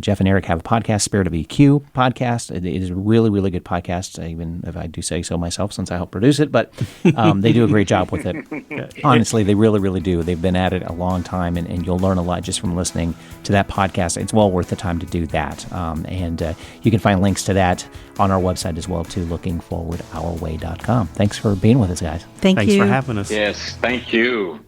Jeff and Eric have a podcast, Spirit of EQ podcast. It is a really, really good podcast, even if I do say so myself, since I help produce it. But they do a great job with it. Honestly, they really, really do. They've been at it a long time, and you'll learn a lot just from listening to that podcast. It's well worth the time to do that. And you can find links to that on our website as well, too, lookingforwardourway.com. Thanks for being with us, guys.
Thanks
for having us.
Yes, thank you.